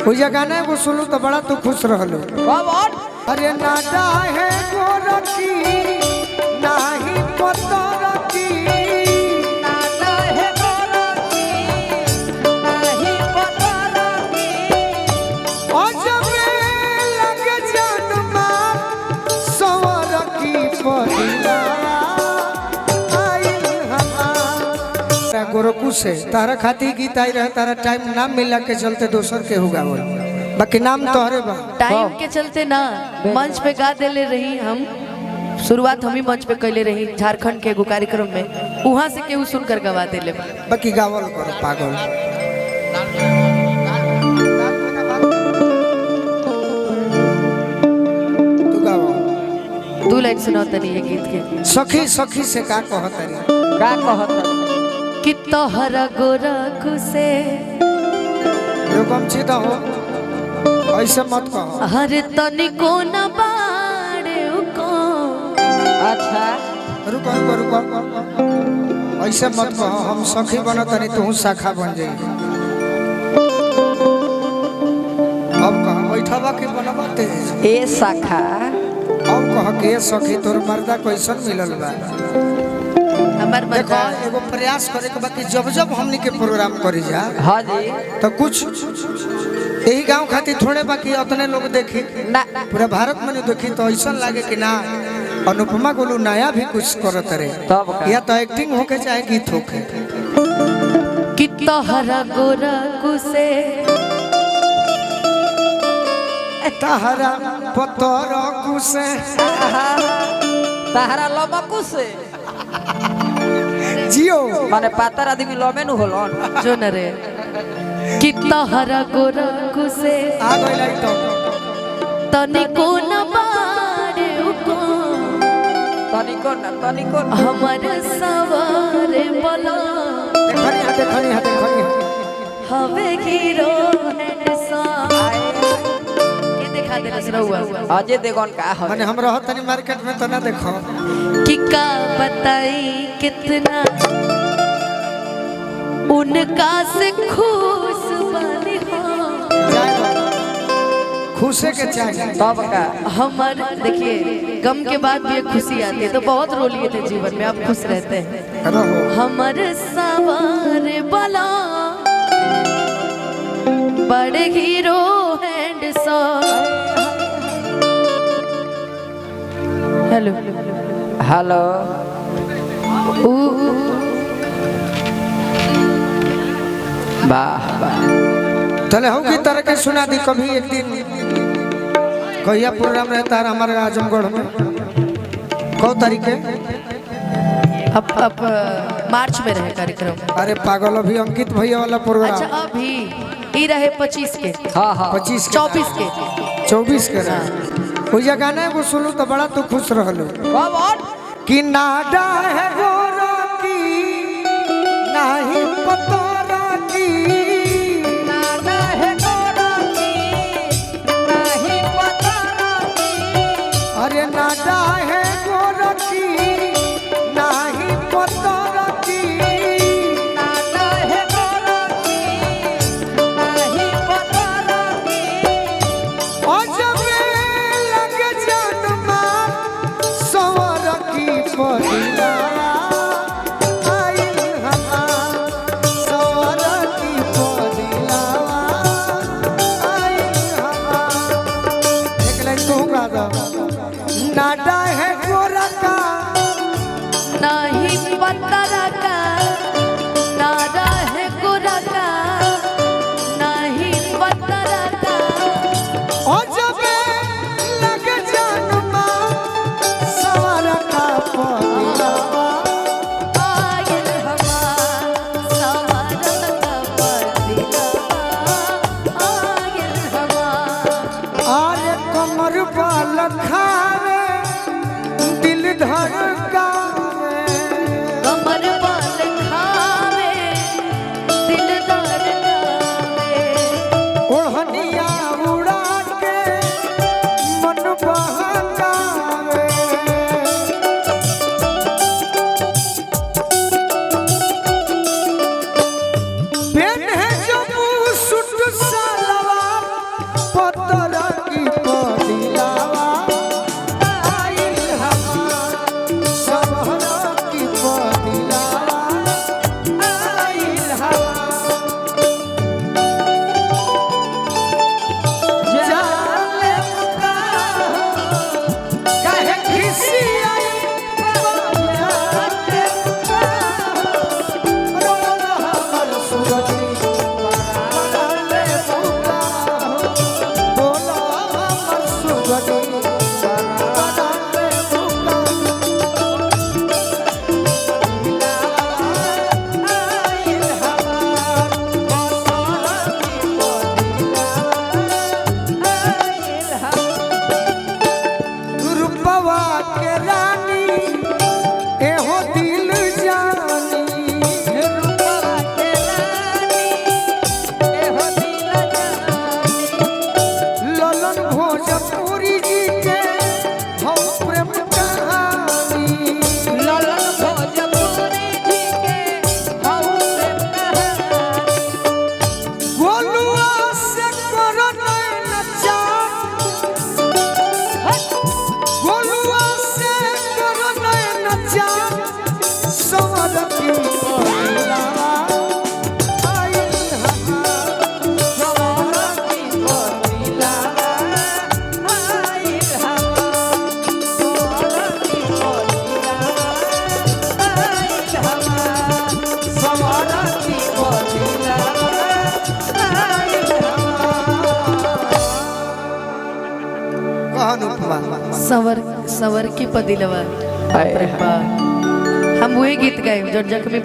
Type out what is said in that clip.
कोई गाना वो सुनू तो बड़ा तू खुश रहलो। अरे नाडा है गोरखी नाही पतरकी, नाडा है गोरखी नाही पतरकी, अजबे लगे जन्मा सवरकी पहिला आइल हमार। गोरखू से तारा खाती गीत आई रहे, तारा टाइम नाम मिला के चलते दोसर के हो गावल, बाकी नाम तोहरे बा। टाइम के चलते ना मंच पे गा देले रही हम, शुरुआत हम ही मंच पे कैले रही झारखंड के एगो कार्यक्रम में, वहां से केहू सुनकर गवा देले बा। बाकी गावल करो पागल। तू गावो, दू लाइन सुनाओ तनी ये गीत के। सखी सखी से का कहतरी, का कहत कि तोहरा गोरखू से जो कम सीधा हो ऐसे मत कहो। हर तनिको न बाड़े को। अच्छा रुको रुको रुको, ऐसे मत कहो। हम सखी बनत नहीं तू शाखा बन जाई। अब कह बैठवा के बनवाते ए शाखा, अब कह के सखी तोर मर्दा कैसन मिलल बा। हमार देखो मर्दा एगो प्रयास करे के बाकी जब जब हमनी के प्रोग्राम करी जा हाँ जी तो कुछ यही गांव खातिर थोड़े बाकी उतने लोग देखी ना पूरा भारत में नहीं देखी तो ऐसा लागे कि ना अनुपमा गोलू नया भी कुछ करत रे, तब का? या तो एक्टिंग होके चाहे गीत होके। कि तोहरा गोरखू से तहरा पतर कुसे तहरा लमकू से जियो माने पातर आदमी लमे नु होलन। जो न रे कि तोहरा गोरखू से आ गइल तो तनिको न बाड़े को। तनिको ना तनिको ना। हमर सवारे बोला देखनी हवे हीरो ये दिखा दे रसुआ अजय देवगन का है माने हम रहत तनी मार्केट में तो ना देखो कि का बताई कितना उनका से खुश बनी हो। खुशे के चाहिए। तब का हमर देखिए गम के बाद भी एक खुशी आती है, तो बहुत रो लिए थे जीवन में, अब खुश रहते हैं। रहो हमर सवार बला बड़े हीरो हेलो हेलो वाह वाह चले हो की तरह के सुना दी कभी एक दिन कहिया प्रोग्राम रहता है हमारे आजमगढ़ में, कौ तारीख है? अब मार्च में रहे कार्यक्रम। अरे पागल अभी अंकित भैया वाला प्रोग्राम। अच्छा अभी ये रहे 25 के, हाँ हाँ 25 24 के 24 के रहे। कोई गाना वो सुनू तो बड़ा तू खुश रहलो। कि नाडा है गोरखी नाही पतरकी, नाडा है गोरखी नाही पतरकी, अरे नाडा है गोरखी नाही पतरकी, नाडा है गोरखी नाही पतरकी, अजबे लगे जन्मा सवरकी पहिला आइल हमार, सवरकी पहिला आइल हमार। एक लाइन तू गा दो। नाडा है गोरखा नहीं पतरा का, नारा है गोरा का नहीं पतरा का, अजबे लगे जन्मा सवरका पहिला आयल हमार सवार का बदला, आयल हमार। आरे कमर बाल खावे दिल धड़कावे, कमर बाल खावे दिल धड़कावे, ओढ़निया उड़ा के मन बहकावे। पेन है जो सूट सलवार पतरा की पदिलावा आइल हमार सबरा की पदिलावा आइल हमार जाने का काहे खिसी आई जाने का रोना हमर सुरती वाले बुका बोला हमर सुरती वाले बुका आइल हमार रूपवा के रानी एहो दिल जानी रूपवा के रानी एहो दिल जानी ललन भोजपुरी जी के हम प्रेम कहानी ललन भोजपुरी जी के हऊ प्रेम कहानी गोलुआ से करो नचा गोलुआ से करो नचा सवर की पदिलावा आइल हमार सवार की पदिलावा आइल हमार सवार की पदिलावा आइल हमार सवार की पदिलावा आइल हमार कहन उपमा सवर की पदिलवा बाप रे बाप। हम वही गीत गाए जो जख्मी